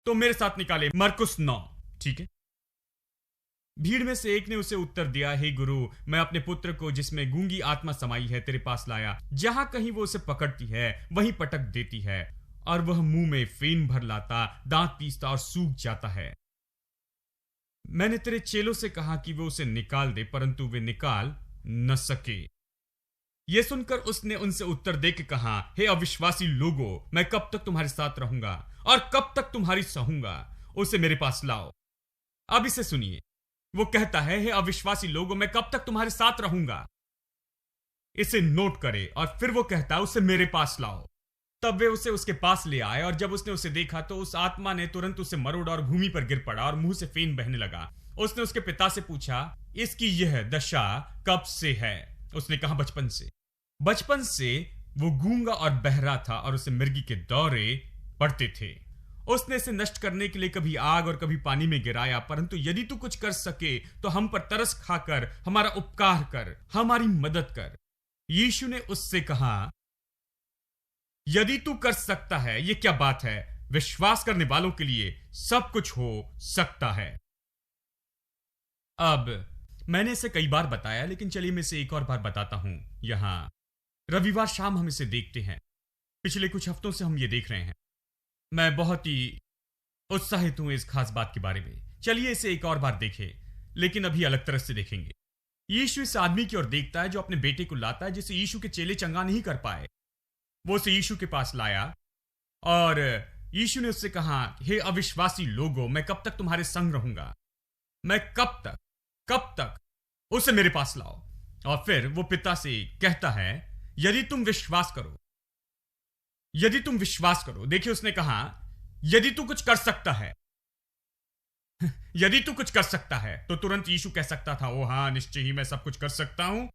तो मेरे साथ निकाले। मरकुस 9, ठीक है। भीड़ में से एक ने उसे उत्तर दिया, हे गुरु, मैं अपने पुत्र को जिसमें गूंगी आत्मा समाई है तेरे पास लाया। जहां कहीं वो उसे पकड़ती है वहीं पटक देती है, और वह मुंह में फेन भर लाता, दांत पीसता और सूख जाता है। मैंने तेरे चेलों से कहा कि वो उसे निकाल दे, परंतु वे निकाल न सके। यह सुनकर उसने उनसे उत्तर देके कहा, हे अविश्वासी लोगों, मैं कब तक तुम्हारे साथ रहूंगा और कब तक तुम्हारी सहूंगा? उसे मेरे पास लाओ। अब इसे सुनिए। वो कहता है, हे अविश्वासी लोगों, मैं कब तक तुम्हारे साथ रहूंगा? इसे नोट करे। और फिर वो कहता है, उसे मेरे पास लाओ। तब वे उसे उसके पास ले आए, और जब उसने उसे देखा तो उस आत्मा ने तुरंत उसे मरोड़ा और भूमि पर गिर पड़ा और मुंह से फेन बहने लगा। उसने उसके पिता से पूछा, इसकी यह दशा कब से है? उसने कहा, बचपन से। बचपन से वो गूंगा और बहरा था और उसे मिर्गी के दौरे पड़ते थे। उसने इसे नष्ट करने के लिए कभी आग और कभी पानी में गिराया, परंतु यदि तू कुछ कर सके तो हम पर तरस खाकर हमारा उपकार कर, हमारी मदद कर। यीशु ने उससे कहा, यदि तू कर सकता है, ये क्या बात है? विश्वास करने वालों के लिए सब कुछ हो सकता है। अब मैंने इसे कई बार बताया, लेकिन चलिए मैं इसे एक और बार बताता हूं। यहां रविवार शाम हम इसे देखते हैं। पिछले कुछ हफ्तों से हम ये देख रहे हैं। मैं बहुत ही उत्साहित हूं इस खास बात के बारे में। चलिए इसे एक और बार देखें, लेकिन अभी अलग तरह से देखेंगे। यीशु इस आदमी की ओर देखता है जो अपने बेटे को लाता है, जिसे यीशु के चेले चंगा नहीं कर पाए। वो उसे यीशु के पास लाया और यीशु ने उससे कहा, हे अविश्वासी लोगों, मैं कब तक तुम्हारे संग रहूंगा? मैं कब तक? उसे मेरे पास लाओ। और फिर वो पिता से कहता है, यदि तुम विश्वास करो। देखिए, उसने कहा, यदि तू कुछ कर सकता है। यदि तू कुछ कर सकता है, तो तुरंत यीशु कह सकता था, ओ हां, निश्चय ही मैं सब कुछ कर सकता हूं,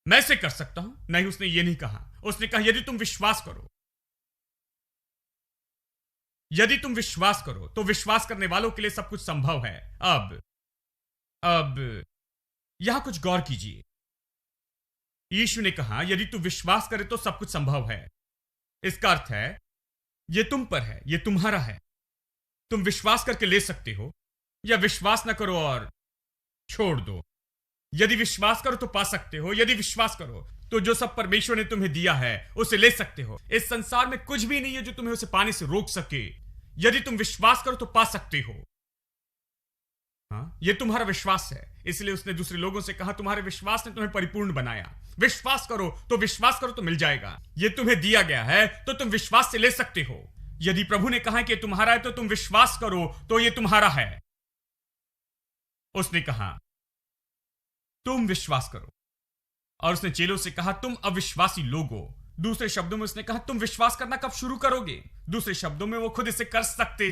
मैं इसे कर सकता हूं। नहीं, उसने ये नहीं कहा। उसने कहा, यदि तुम विश्वास करो तो विश्वास करने वालों के लिए सब कुछ संभव है। अब यहां कुछ गौर कीजिए। यीशु ने कहा, यदि तू विश्वास करे तो सब कुछ संभव है। इसका अर्थ है, यह तुम पर है, यह तुम्हारा है। तुम विश्वास करके ले सकते हो, या विश्वास न करो और छोड़ दो। यदि विश्वास करो तो पा सकते हो। यदि विश्वास करो तो जो सब परमेश्वर ने तुम्हें दिया है उसे ले सकते हो। इस संसार में कुछ भी नहीं है जो तुम्हें उसे पाने से रोक सके। यदि तुम विश्वास करो तो पा सकते हो। यह तुम्हारा विश्वास है। इसलिए उसने दूसरे लोगों से कहा, तुम्हारे विश्वास ने तुम्हें परिपूर्ण बनाया। विश्वास करो तो मिल जाएगा। यह तुम्हें दिया गया है तो तुम विश्वास से ले सकते हो। यदि प्रभु ने कहा कि तुम्हारा है तो तुम विश्वास करो तो यह तुम्हारा है। उसने कहा, तुम विश्वास करो। और उसने चेलों से कहा, तुम अविश्वासी लोगों। दूसरे शब्दों में उसने कहा, तुम विश्वास करना कब शुरू करोगे? दूसरे शब्दों में वो खुद इसे कर सकते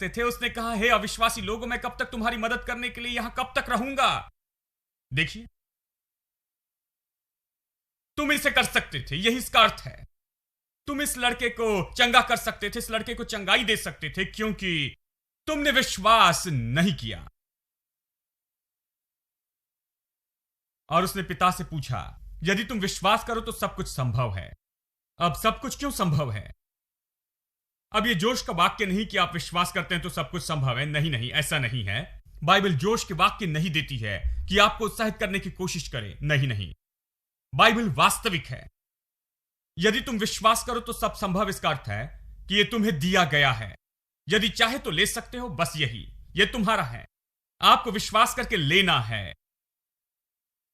थे। उसने कहा, हे अविश्वासी लोगों, मैं कब तक तुम्हारी मदद करने के लिए यहां कब तक रहूंगा? देखिए, तुम इसे कर सकते थे, यही इसका अर्थ है। तुम इस लड़के को चंगा कर सकते थे, इस लड़के को चंगाई दे सकते थे, क्योंकि तुमने विश्वास नहीं किया। और उसने पिता से पूछा, यदि तुम विश्वास करो तो सब कुछ संभव है। अब सब कुछ क्यों संभव है? अब यह जोश का वाक्य नहीं कि आप विश्वास करते हैं तो सब कुछ संभव है। नहीं, ऐसा नहीं है। बाइबल जोश के वाक्य नहीं देती है कि आपको उत्साहित करने की कोशिश करें। नहीं, बाइबल वास्तविक है। यदि तुम विश्वास करो तो सब संभव, इसका अर्थ है कि यह तुम्हें दिया गया है। यदि चाहे तो ले सकते हो, बस यह तुम्हारा है। आपको विश्वास करके लेना है।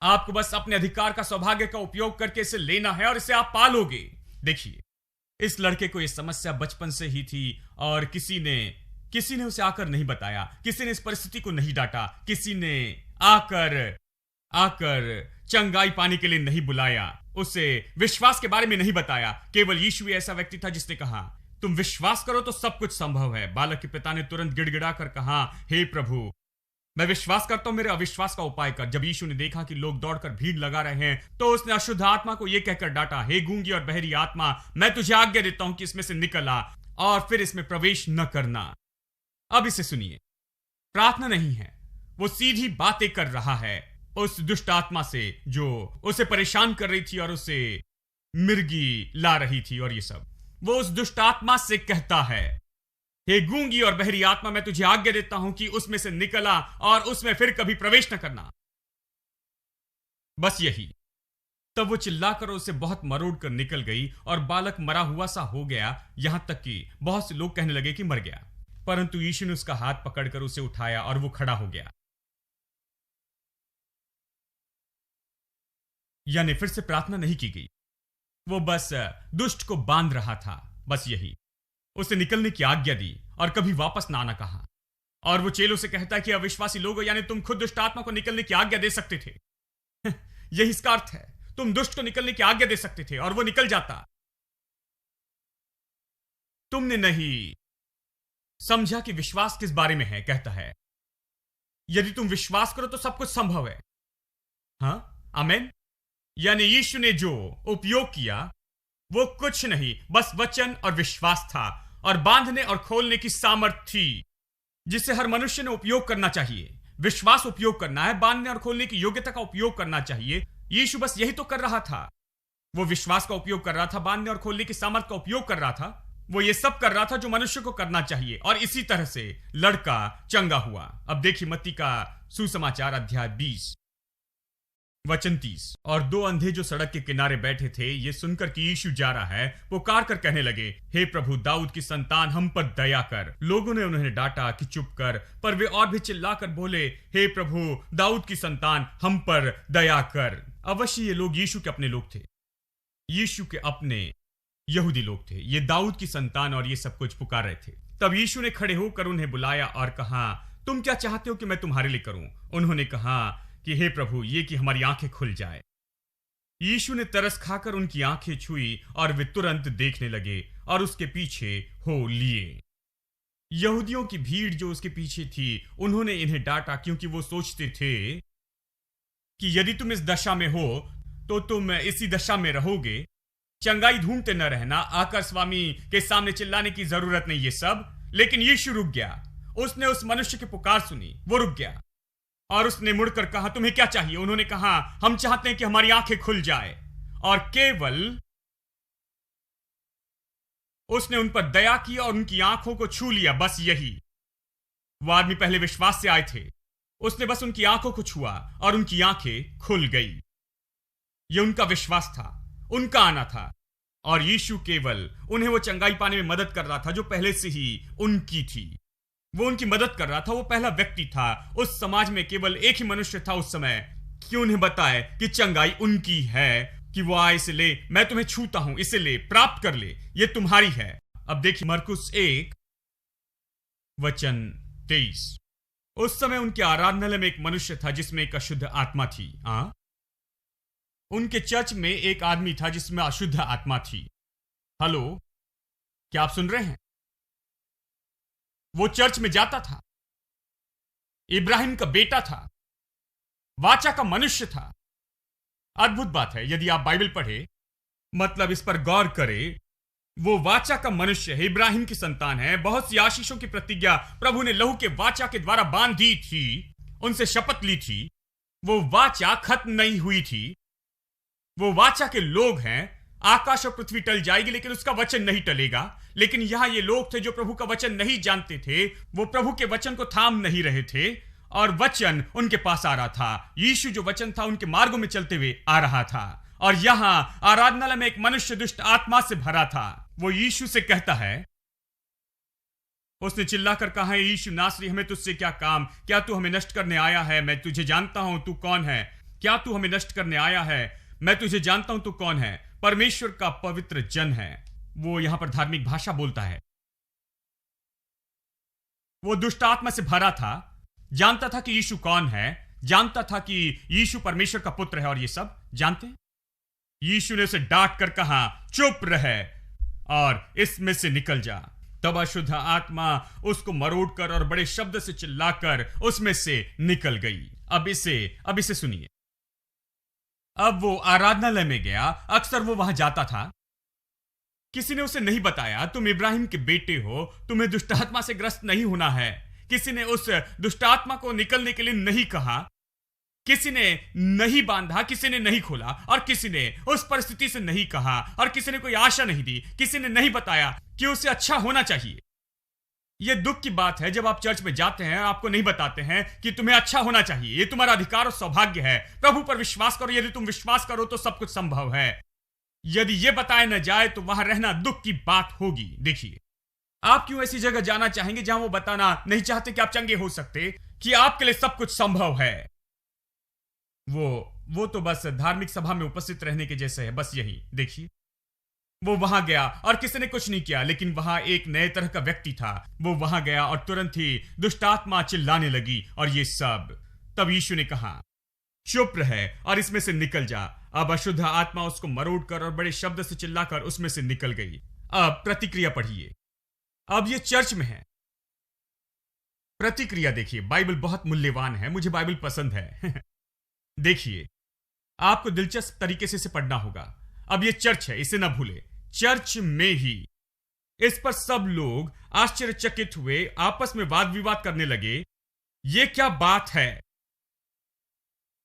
आपको बस अपने अधिकार का, सौभाग्य का उपयोग करके इसे लेना है और इसे आप पालोगे। देखिए, इस लड़के को यह समस्या बचपन से ही थी और किसी ने उसे आकर नहीं बताया। किसी ने इस परिस्थिति को नहीं डांटा। किसी ने आकर चंगाई पाने के लिए नहीं बुलाया। उसे विश्वास के बारे में नहीं बताया। केवल यीशु ही ऐसा व्यक्ति था जिसने कहा, तुम विश्वास करो तो सब कुछ संभव है। बालक के पिता ने तुरंत गिड़गिड़ा कर कहा, हे प्रभु, मैं विश्वास करता हूं, मेरे अविश्वास का उपाय कर। जब यीशु ने देखा कि लोग दौड़कर भीड़ लगा रहे हैं तो उसने अशुद्ध आत्मा को यह कहकर डांटा, हे गूंगी और बहरी आत्मा, मैं तुझे आज्ञा देता हूं कि इसमें से निकल आ और फिर इसमें प्रवेश न करना। अब इसे सुनिए, प्रार्थना नहीं है, वो सीधी बातें कर रहा है उस दुष्ट आत्मा से जो उसे परेशान कर रही थी और उसे मिर्गी ला रही थी और ये सब। वो उस दुष्ट आत्मा से कहता है, हे गूंगी और बहरी आत्मा, मैं तुझे आज्ञा देता हूं कि उसमें से निकला और उसमें फिर कभी प्रवेश न करना। बस यही। तब वो चिल्लाकर उसे बहुत मरोड़ कर निकल गई और बालक मरा हुआ सा हो गया, यहां तक कि बहुत से लोग कहने लगे कि मर गया। परंतु यीशु ने उसका हाथ पकड़कर उसे उठाया और वो खड़ा हो गया। यानी फिर से प्रार्थना नहीं की गई, वो बस दुष्ट को बांध रहा था। बस यही। उसे निकलने की आज्ञा दी और कभी वापस ना आना कहा। और वो चेलों से कहता है कि अविश्वासी लोगों, यानी तुम खुद दुष्ट आत्मा को निकलने की आज्ञा दे सकते थे। यही इसका अर्थ है, तुम दुष्ट को निकलने की आज्ञा दे सकते थे और वो निकल जाता। तुमने नहीं समझा कि विश्वास किस बारे में है। कहता है, यदि तुम विश्वास करो तो सब कुछ संभव है। हाँ, आमेन। यानी यीशु ने जो उपयोग किया वो कुछ नहीं, बस वचन और विश्वास था और बांधने और खोलने की सामर्थ्य थी, जिसे हर मनुष्य ने उपयोग करना चाहिए। विश्वास उपयोग करना है, बांधने और खोलने की योग्यता का उपयोग करना चाहिए। यीशु बस यही तो कर रहा था। वो विश्वास का उपयोग कर रहा था, बांधने और खोलने की सामर्थ्य का उपयोग कर रहा था। वो ये सब कर रहा था जो मनुष्य को करना चाहिए, और इसी तरह से लड़का चंगा हुआ। अब देखिए मत्ती का सुसमाचार अध्याय 20 वचन 30। और दो अंधे जो सड़क के किनारे बैठे थे, ये सुनकर कि यीशु जा रहा है, पुकार कर कहने लगे, हे प्रभु, दाऊद की संतान, हम पर दया कर। लोगों ने उन्हें डांटा कि चुप कर, पर वे और भी चिल्लाकर बोले, हे प्रभु, दाऊद की संतान, हम पर दया कर। अवश्य ये लोग यीशु के अपने लोग थे, यीशु के अपने यहूदी लोग थे। ये दाऊद की संतान और ये सब कुछ पुकार रहे थे। तब यीशु ने खड़े होकर उन्हें बुलाया और कहा, तुम क्या चाहते हो कि मैं तुम्हारे लिए करूं? उन्होंने कहा कि हे प्रभु, ये कि हमारी आंखें खुल जाए। यीशु ने तरस खाकर उनकी आंखें छुई और वे तुरंत देखने लगे और उसके पीछे हो लिए। यहूदियों की भीड़ जो उसके पीछे थी, उन्होंने इन्हें डांटा, क्योंकि वो सोचते थे कि यदि तुम इस दशा में हो तो तुम इसी दशा में रहोगे। चंगाई ढूंढते न रहना, आकर स्वामी के सामने चिल्लाने की जरूरत नहीं, ये सब। लेकिन यीशु रुक गया। उसने उस मनुष्य की पुकार सुनी, वो रुक गया और उसने मुड़कर कहा, तुम्हें क्या चाहिए? उन्होंने कहा, हम चाहते हैं कि हमारी आंखें खुल जाए। और केवल उसने उन पर दया की और उनकी आंखों को छू लिया। बस यही। वो आदमी पहले विश्वास से आए थे, उसने बस उनकी आंखों को छुआ और उनकी आंखें खुल गई। यह उनका विश्वास था, उनका आना था। और यीशु केवल उन्हें वो चंगाई पाने में मदद कर रहा था जो पहले से ही उनकी थी। वो उनकी मदद कर रहा था। वो पहला व्यक्ति था उस समाज में, केवल एक ही मनुष्य था उस समय कि उन्हें बताए कि चंगाई उनकी है, कि वो आए, इसे ले, मैं तुम्हें छूता हूं, इसे ले, प्राप्त कर ले, ये तुम्हारी है। अब देखिए मरकुस 1 वचन 23। उस समय उनके आराधनालय में एक मनुष्य था जिसमें एक अशुद्ध आत्मा थी। उनके चर्च में एक आदमी था जिसमें अशुद्ध आत्मा थी। हेलो, क्या आप सुन रहे हैं? वो चर्च में जाता था, इब्राहिम का बेटा था, वाचा का मनुष्य था। अद्भुत बात है, यदि आप बाइबल पढ़े, मतलब इस पर गौर करें, वो वाचा का मनुष्य है, इब्राहिम की संतान है। बहुत सी आशीषों की प्रतिज्ञा प्रभु ने लहू के वाचा के द्वारा बांधी थी, उनसे शपथ ली थी। वो वाचा खत्म नहीं हुई थी। वो वाचा के लोग हैं। आकाश और पृथ्वी टल जाएगी लेकिन उसका वचन नहीं टलेगा। लेकिन यहां ये लोग थे जो प्रभु का वचन नहीं जानते थे। वो प्रभु के वचन को थाम नहीं रहे थे और वचन उनके पास आ रहा था। यीशु जो वचन था उनके मार्गों में चलते हुए आ रहा था। और यहां आराधनालय में एक मनुष्य दुष्ट आत्मा से भरा था। वो यीशु से कहता है, उसने चिल्लाकर कहा, यीशु नासरी, हमें तुझसे क्या काम? क्या तू हमें नष्ट करने आया है? मैं तुझे जानता हूं, तू कौन है? क्या तू हमें नष्ट करने आया है? मैं तुझे जानता हूं, तू कौन है? परमेश्वर का पवित्र जन है। वो यहां पर धार्मिक भाषा बोलता है। वो दुष्ट आत्मा से भरा था, जानता था कि यीशु कौन है, जानता था कि यीशु परमेश्वर का पुत्र है। और ये सब जानते हैं। यीशु ने उसे डांट कर कहा, चुप रहे और इसमें से निकल जा। तब अशुद्ध आत्मा उसको मरोड़कर और बड़े शब्द से चिल्लाकर उसमें से निकल गई। अब इसे सुनिए। अब वो आराधनालय में गया। अक्सर वो वहां जाता था। किसी ने उसे नहीं बताया, तुम इब्राहिम के बेटे हो, तुम्हें दुष्टात्मा से ग्रस्त नहीं होना है। किसी ने उस दुष्टात्मा को निकलने के लिए नहीं कहा। किसी ने नहीं बांधा, किसी ने नहीं खोला, और किसी ने उस परिस्थिति से नहीं कहा, और किसी ने कोई आशा नहीं दी, किसी ने नहीं बताया कि उसे अच्छा होना चाहिए। यह दुख की बात है जब आप चर्च में जाते हैं, आपको नहीं बताते हैं कि तुम्हें अच्छा होना चाहिए, यह तुम्हारा अधिकार और सौभाग्य है। प्रभु पर विश्वास करो, यदि तुम विश्वास करो तो सब कुछ संभव है। यदि यह बताया न जाए तो वहां रहना दुख की बात होगी। देखिए, आप क्यों ऐसी जगह जाना चाहेंगे जहां वो बताना नहीं चाहते कि आप चंगे हो सकते, कि आपके लिए सब कुछ संभव है? वो तो बस धार्मिक सभा में उपस्थित रहने के जैसे है, बस यही। देखिए, वो वहां गया और किसी ने कुछ नहीं किया, लेकिन वहां एक नए तरह का व्यक्ति था। वो वहां गया और तुरंत ही दुष्ट आत्मा चिल्लाने लगी और ये सब। तब यीशु ने कहा, चुप रहे और इसमें से निकल जा। अब अशुद्ध आत्मा उसको मरोड़ कर और बड़े शब्द से चिल्लाकर उसमें से निकल गई। अब प्रतिक्रिया पढ़िए। अब ये चर्च में है। प्रतिक्रिया देखिए, बाइबल बहुत मूल्यवान है, मुझे बाइबल पसंद है। देखिए, आपको दिलचस्प तरीके से इसे पढ़ना होगा। अब ये चर्च है, इसे ना भूले। चर्च में ही इस पर सब लोग आश्चर्यचकित हुए, आपस में वाद विवाद करने लगे। ये क्या बात है?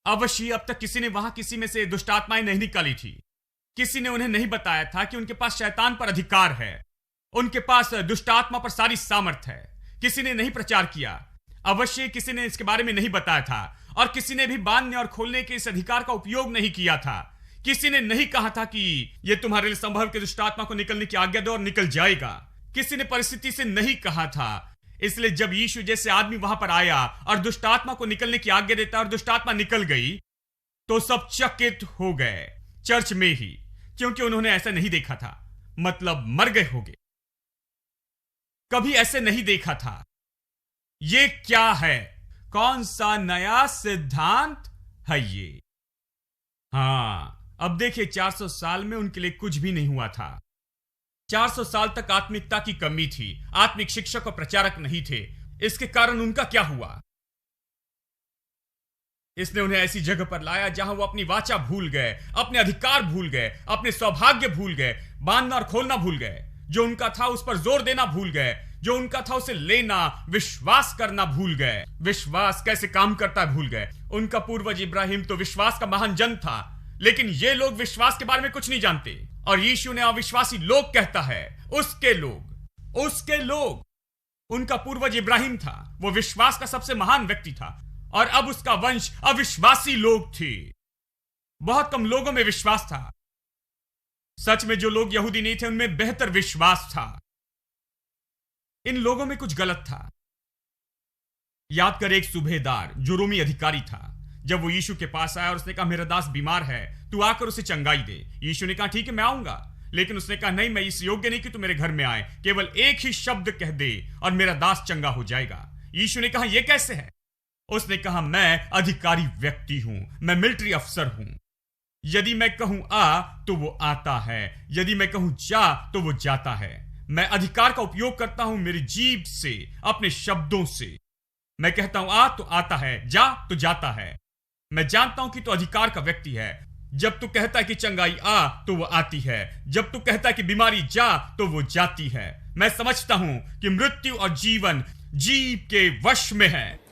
अवश्य अब तक किसी ने वहां किसी में से दुष्ट आत्माएं नहीं निकाली थी। किसी ने उन्हें नहीं बताया था कि उनके पास शैतान पर अधिकार है, उनके पास दुष्ट आत्मा पर सारी सामर्थ है। किसी ने नहीं प्रचार किया, अवश्य किसी ने इसके बारे में नहीं बताया था, और किसी ने भी बांधने और खोलने के इस अधिकार का उपयोग नहीं किया था। किसी ने नहीं कहा था कि यह तुम्हारे लिए संभव कि दुष्ट आत्मा को निकलने की आज्ञा दो और निकल जाएगा। किसी ने परिस्थिति से नहीं कहा था। इसलिए जब यीशु जैसे आदमी वहां पर आया और दुष्ट आत्मा को निकलने की आज्ञा देता और दुष्ट आत्मा निकल गई, तो सब चकित हो गए चर्च में ही, क्योंकि उन्होंने ऐसा नहीं देखा था। मतलब मर गए होंगे, कभी ऐसे नहीं देखा था। ये क्या है? कौन सा नया सिद्धांत है ये? हां, अब देखिए, 400 साल में उनके लिए कुछ भी नहीं हुआ था। 400 साल तक आत्मिकता की कमी थी, आत्मिक शिक्षक और प्रचारक नहीं थे। इसके कारण उनका क्या हुआ? इसने उन्हें ऐसी जगह पर लाया जहां वो अपनी वाचा भूल गए, अपने अधिकार भूल गए, अपने सौभाग्य भूल गए, बांधना और खोलना भूल गए। जो उनका था उस पर जोर देना भूल गए, जो उनका था उसे लेना, विश्वास करना भूल गए। विश्वास कैसे काम करता है भूल गए। उनका पूर्वज इब्राहिम तो विश्वास का महान जन था, लेकिन ये लोग विश्वास के बारे में कुछ नहीं जानते। और यीशु ने अविश्वासी लोग कहता है, उसके लोग। उनका पूर्वज इब्राहिम था, वो विश्वास का सबसे महान व्यक्ति था, और अब उसका वंश अविश्वासी लोग थे। बहुत कम लोगों में विश्वास था। सच में जो लोग यहूदी नहीं थे उनमें बेहतर विश्वास था। इन लोगों में कुछ गलत था। याद कर, एक सूबेदार जो रोमी अधिकारी था, जब वो यीशु के पास आया और उसने कहा, मेरा दास बीमार है, तू आकर उसे चंगाई दे। यीशु ने कहा, ठीक है, मैं आऊंगा। लेकिन उसने कहा, नहीं, मैं इस योग्य नहीं कि तू मेरे घर में आए। केवल एक ही शब्द कह दे और मेरा दास चंगा हो जाएगा। यीशु ने कहा, यह कैसे है? उसने कहा, मैं अधिकारी व्यक्ति हूं, मैं मिलिट्री अफसर हूं। यदि मैं कहूं आ तो वो आता है, यदि मैं कहूं जा तो वो जाता है। मैं अधिकार का उपयोग करता हूं, मेरी जीभ से, अपने शब्दों से। मैं कहता हूं आ तो आता है, जा तो जाता है। मैं जानता हूं कि तू अधिकार का व्यक्ति है। जब तू कहता है कि चंगाई आ तो वो आती है, जब तू कहता है कि बीमारी जा तो वो जाती है। मैं समझता हूं कि मृत्यु और जीवन जीभ के वश में है।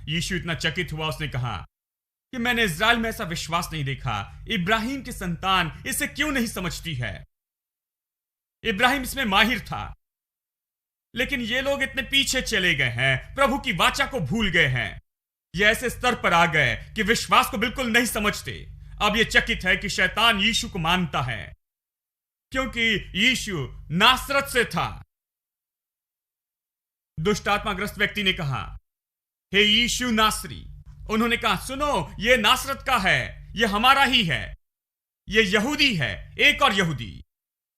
यीशु इतना चकित हुआ, उसने कहा कि मैंने इज़राइल में ऐसा विश्वास नहीं देखा। इब्राहिम की संतान इसे क्यों नहीं समझती है? इब्राहिम इसमें माहिर था, लेकिन ये लोग इतने पीछे चले गए हैं, प्रभु की वाचा को भूल गए हैं। ये ऐसे स्तर पर आ गए कि विश्वास को बिल्कुल नहीं समझते। अब ये चकित है कि शैतान यीशु को मानता है, क्योंकि यीशु नासरत से था। दुष्ट आत्माग्रस्त व्यक्ति ने कहा, हे यीशु नासरी। उन्होंने कहा, सुनो, ये नासरत का है, ये हमारा ही है, ये यहूदी है, एक और यहूदी।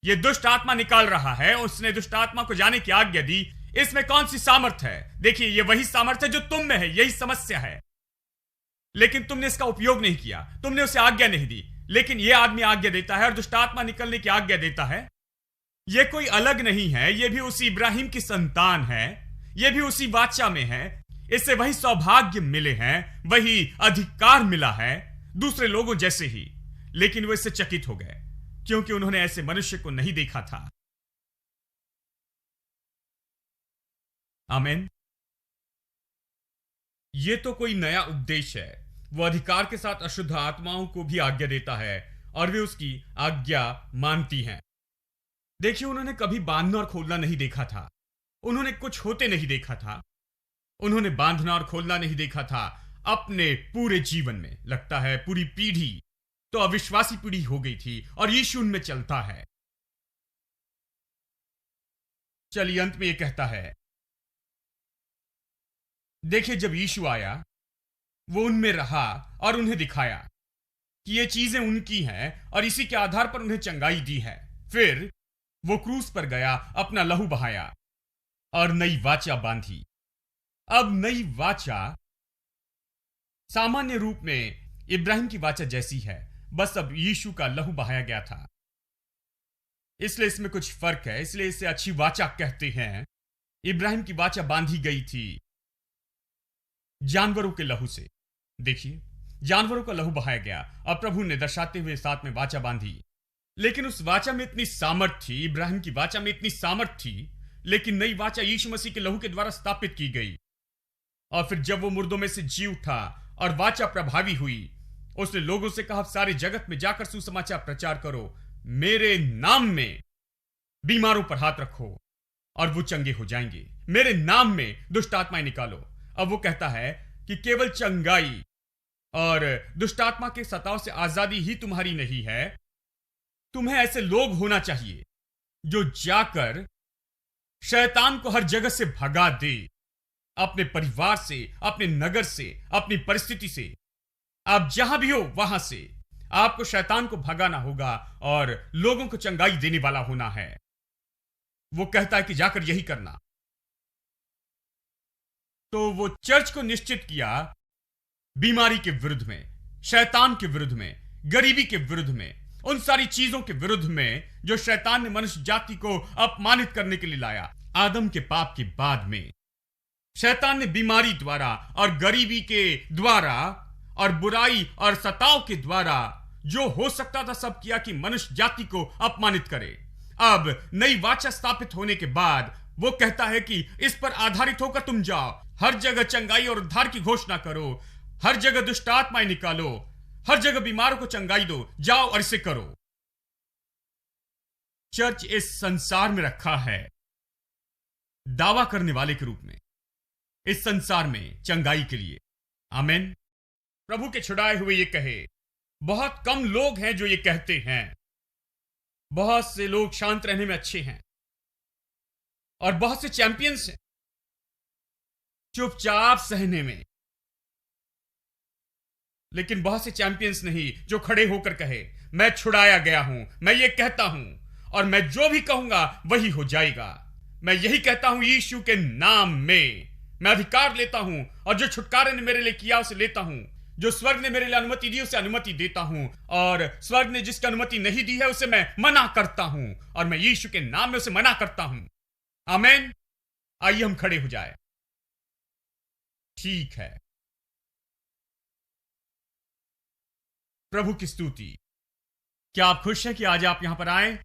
ये दुष्ट आत्मा निकाल रहा है, उसने दुष्ट आत्मा को जाने की आज्ञा दी। इसमें कौन सी सामर्थ है? देखिए, ये वही सामर्थ है जो तुम में है, यही समस्या है। लेकिन तुमने इसका उपयोग नहीं किया, तुमने उसे आज्ञा नहीं दी। लेकिन यह आदमी आज्ञा देता है और दुष्ट आत्मा निकलने की आज्ञा देता है। यह कोई अलग नहीं है, यह भी उसी इब्राहिम की संतान है, यह भी उसी वाचा में है। इससे वही सौभाग्य मिले हैं, वही अधिकार मिला है, दूसरे लोगों जैसे ही। लेकिन वो इससे चकित हो गए, क्योंकि उन्होंने ऐसे मनुष्य को नहीं देखा था। आमीन। ये तो कोई नया उपदेश है। वो अधिकार के साथ अशुद्ध आत्माओं को भी आज्ञा देता है और वे उसकी आज्ञा मानती हैं। देखिए, उन्होंने कभी बांधना और खोलना नहीं देखा था। उन्होंने कुछ होते नहीं देखा था। उन्होंने बांधना और खोलना नहीं देखा था अपने पूरे जीवन में। लगता है पूरी पीढ़ी तो अविश्वासी पीढ़ी हो गई थी और यीशु उनमें चलता है। चलिए, अंत में यह कहता है, देखिए, जब यीशु आया वो उनमें रहा और उन्हें दिखाया कि ये चीजें उनकी हैं और इसी के आधार पर उन्हें चंगाई दी है। फिर वो क्रूस पर गया, अपना लहू बहाया और नई वाचा बांधी। अब नई वाचा सामान्य रूप में इब्राहिम की वाचा जैसी है, बस अब यीशु का लहू बहाया गया था, इसलिए इसमें कुछ फर्क है। इसलिए इसे अच्छी वाचा कहते हैं। इब्राहिम की वाचा बांधी गई थी जानवरों के लहू से। देखिए, जानवरों का लहू बहाया गया और प्रभु ने दर्शाते हुए साथ में वाचा बांधी। लेकिन उस वाचा में इतनी सामर्थ थी, इब्राहिम की वाचा में इतनी सामर्थ थी, लेकिन नई वाचा यीशु मसीह के लहू के द्वारा स्थापित की गई। और फिर जब वो मुर्दों में से जी उठा और वाचा प्रभावी हुई, उसने लोगों से कहा, सारे जगत में जाकर सुसमाचार प्रचार करो, मेरे नाम में बीमारों पर हाथ रखो और वो चंगे हो जाएंगे, मेरे नाम में दुष्ट आत्माएं निकालो। अब वो कहता है कि केवल चंगाई और दुष्ट आत्मा के सताव से आजादी ही तुम्हारी नहीं है, तुम्हें ऐसे लोग होना चाहिए जो जाकर शैतान को हर जगह से भगा दे, अपने परिवार से, अपने नगर से, अपनी परिस्थिति से। आप जहां भी हो वहां से आपको शैतान को भगाना होगा और लोगों को चंगाई देने वाला होना है। वो कहता है कि जाकर यही करना। तो वो चर्च को निश्चित किया बीमारी के विरुद्ध में, शैतान के विरुद्ध में, गरीबी के विरुद्ध में, उन सारी चीजों के विरुद्ध में जो शैतान ने मनुष्य जाति को अपमानित करने के लिए लाया। आदम के पाप के बाद में शैतान ने बीमारी द्वारा और गरीबी के द्वारा और बुराई और सताव के द्वारा जो हो सकता था सब किया कि मनुष्य जाति को अपमानित करे। अब नई वाचा स्थापित होने के बाद वो कहता है कि इस पर आधारित होकर तुम जाओ, हर जगह चंगाई और उद्धार की घोषणा करो, हर जगह दुष्ट आत्माएं निकालो, हर जगह बीमारों को चंगाई दो, जाओ और इसे करो। चर्च इस संसार में रखा है दावा करने वाले के रूप में, इस संसार में चंगाई के लिए। आमीन। प्रभु के छुड़ाए हुए ये कहे, बहुत कम लोग हैं जो ये कहते हैं। बहुत से लोग शांत रहने में अच्छे हैं और बहुत से चैंपियंस हैं चुपचाप सहने में, लेकिन बहुत से चैंपियंस नहीं जो खड़े होकर कहे, मैं छुड़ाया गया हूं, मैं ये कहता हूं और मैं जो भी कहूंगा वही हो जाएगा। मैं यही कहता हूं, यीशु के नाम में मैं अधिकार लेता हूं और जो छुटकारे ने मेरे लिए किया उसे लेता हूं, जो स्वर्ग ने मेरे लिए अनुमति दी उसे अनुमति देता हूं और स्वर्ग ने जिसकी अनुमति नहीं दी है उसे मैं मना करता हूं और मैं यीशु के नाम में उसे मना करता हूं। आमीन। आइए हम खड़े हो जाए। ठीक है। प्रभु की स्तुति। क्या आप खुश हैं कि आज आप यहां पर आए?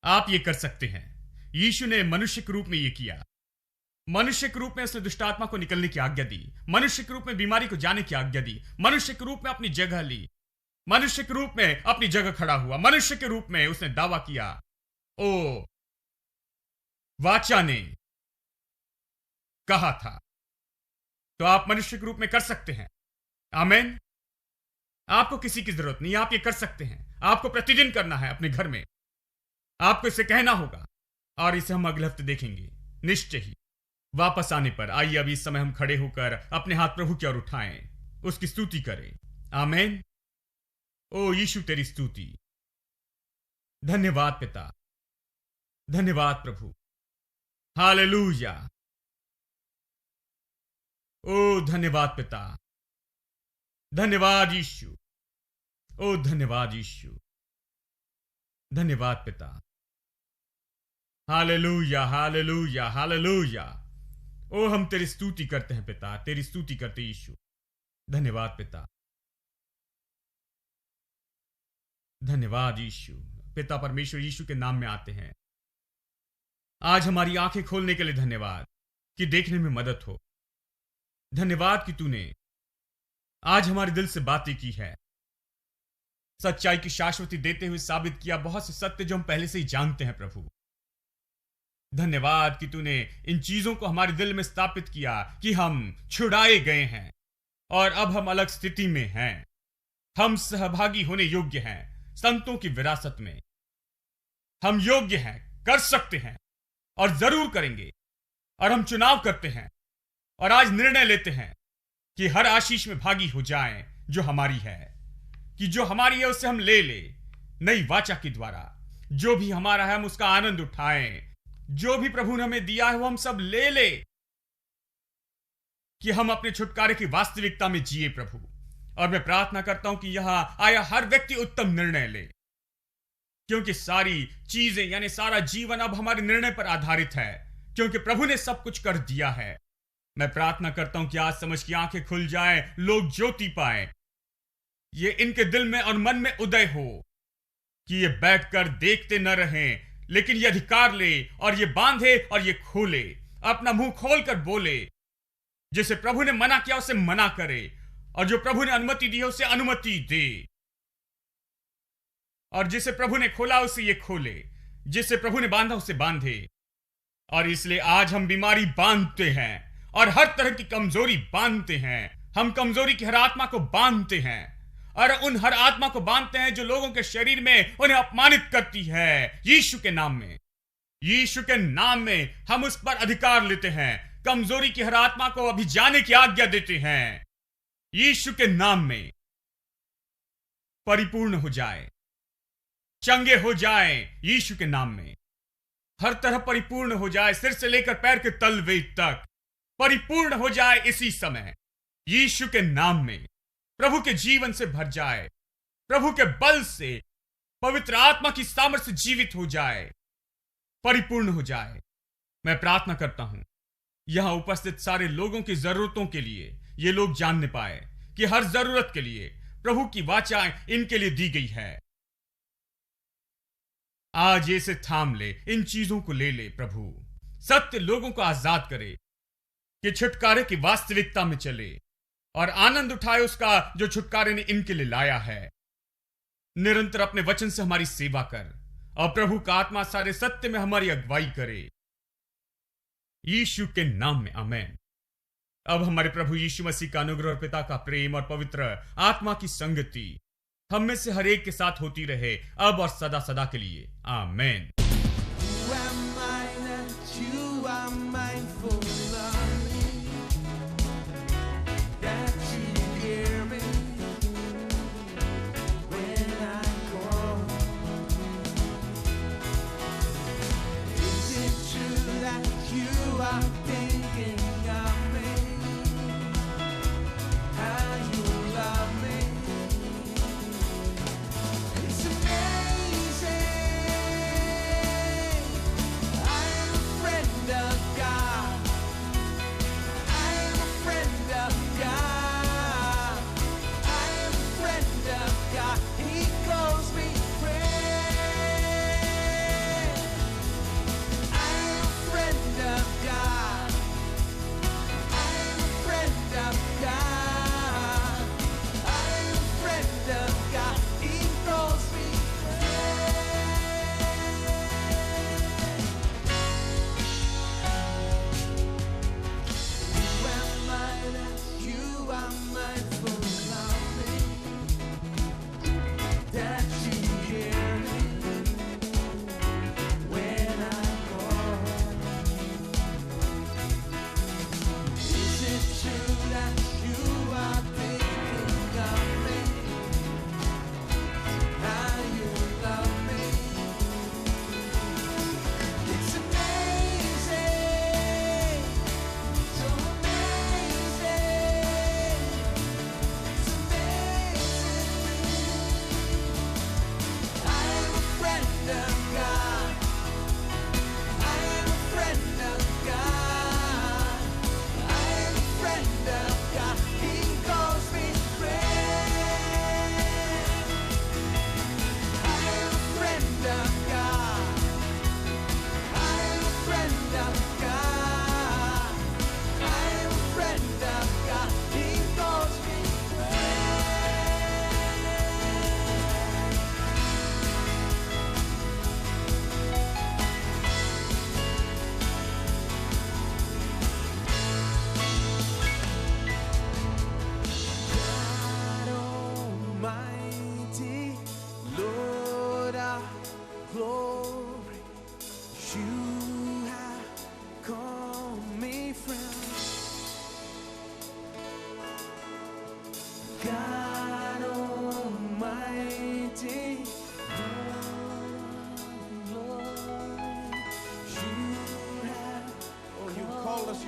आप ये कर सकते हैं। यीशु ने मनुष्य के रूप में ये किया। मनुष्य के रूप में उसने दुष्टात्मा को निकलने की आज्ञा दी, मनुष्य के रूप में बीमारी को जाने की आज्ञा दी, मनुष्य के रूप में अपनी जगह ली, मनुष्य के रूप में अपनी जगह खड़ा हुआ, मनुष्य के रूप में उसने दावा किया। ओ वाचा ने कहा था, तो आप मनुष्य के रूप में कर सकते हैं। आमीन। आपको किसी की जरूरत नहीं, आप ये कर सकते हैं। आपको प्रतिदिन करना है अपने घर में, आपको इसे कहना होगा और इसे हम अगले हफ्ते देखेंगे निश्चय ही वापस आने पर। आइए अभी इस समय हम खड़े होकर अपने हाथ प्रभु की ओर उठाएं, उसकी स्तुति करें। आमीन। ओ यीशु, तेरी स्तुति। धन्यवाद पिता, धन्यवाद प्रभु। हालेलुया। ओ धन्यवाद पिता, धन्यवाद यीशु। ओ धन्यवाद यीशु, धन्यवाद पिता। Hallelujah, hallelujah, hallelujah. ओ हम तेरी स्तुति करते हैं पिता, तेरी स्तुति करते यीशु। धन्यवाद पिता, धन्यवाद यीशु। पिता परमेश्वर यीशु के नाम में आते हैं। आज हमारी आंखें खोलने के लिए धन्यवाद कि देखने में मदद हो। धन्यवाद कि तूने आज हमारे दिल से बातें की है, सच्चाई की शाश्वती देते हुए साबित किया बहुत से सत्य जो हम पहले से ही जानते हैं। प्रभु धन्यवाद कि तूने इन चीजों को हमारे दिल में स्थापित किया कि हम छुड़ाए गए हैं और अब हम अलग स्थिति में हैं। हम सहभागी होने योग्य हैं संतों की विरासत में। हम योग्य हैं, कर सकते हैं और जरूर करेंगे। और हम चुनाव करते हैं और आज निर्णय लेते हैं कि हर आशीष में भागी हो जाएं जो हमारी है, कि जो हमारी है उससे हम ले ले नई वाचा के द्वारा। जो भी हमारा है हम उसका आनंद उठाएं। जो भी प्रभु ने हमें दिया है वो हम सब ले ले, कि हम अपने छुटकारे की वास्तविकता में जिए प्रभु। और मैं प्रार्थना करता हूं कि यहां आया हर व्यक्ति उत्तम निर्णय ले, क्योंकि सारी चीजें यानी सारा जीवन अब हमारे निर्णय पर आधारित है, क्योंकि प्रभु ने सब कुछ कर दिया है। मैं प्रार्थना करता हूं कि आज समझ की आंखें खुल जाएं, लोग ज्योति पाएं, ये इनके दिल में और मन में उदय हो कि ये बैठकर देखते न रहें, लेकिन ये अधिकार ले और ये बांधे और ये खोले, अपना मुंह खोलकर बोले। जिसे प्रभु ने मना किया उसे मना करे, और जो प्रभु ने अनुमति दी है उसे अनुमति दे, और जिसे प्रभु ने खोला उसे ये खोले, जिसे प्रभु ने बांधा उसे बांधे। और इसलिए आज हम बीमारी बांधते हैं और हर तरह की कमजोरी बांधते हैं। हम कमजोरी की हर आत्मा को बांधते हैं और उन हर आत्मा को बांधते हैं जो लोगों के शरीर में उन्हें अपमानित करती है। यीशु के नाम में, यीशु के नाम में हम उस पर अधिकार लेते हैं। कमजोरी की हर आत्मा को अभी जाने की आज्ञा देते हैं। यीशु के नाम में परिपूर्ण हो जाए, चंगे हो जाए। यीशु के नाम में हर तरह परिपूर्ण हो जाए, सिर से लेकर पैर के तलवे तक परिपूर्ण हो जाए इसी समय। यीशु के नाम में प्रभु के जीवन से भर जाए, प्रभु के बल से पवित्र आत्मा की सामर्थ्य से जीवित हो जाए, परिपूर्ण हो जाए। मैं प्रार्थना करता हूं यहां उपस्थित सारे लोगों की जरूरतों के लिए ये लोग जानने पाए कि हर जरूरत के लिए प्रभु की वाचा इनके लिए दी गई है। आज इसे थाम ले, इन चीजों को ले ले प्रभु। सत्य लोगों को आजाद करे कि छुटकारे की वास्तविकता में चले और आनंद उठाए उसका जो छुटकारे ने इनके लिए लाया है। निरंतर अपने वचन से हमारी सेवा कर और प्रभु का आत्मा सारे सत्य में हमारी अगुवाई करे, यीशु के नाम में आमेन। अब हमारे प्रभु यीशु मसीह का अनुग्रह और पिता का प्रेम और पवित्र आत्मा की संगति हम में से हर एक के साथ होती रहे अब और सदा सदा के लिए आमेन।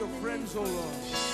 your friends, oh Lord.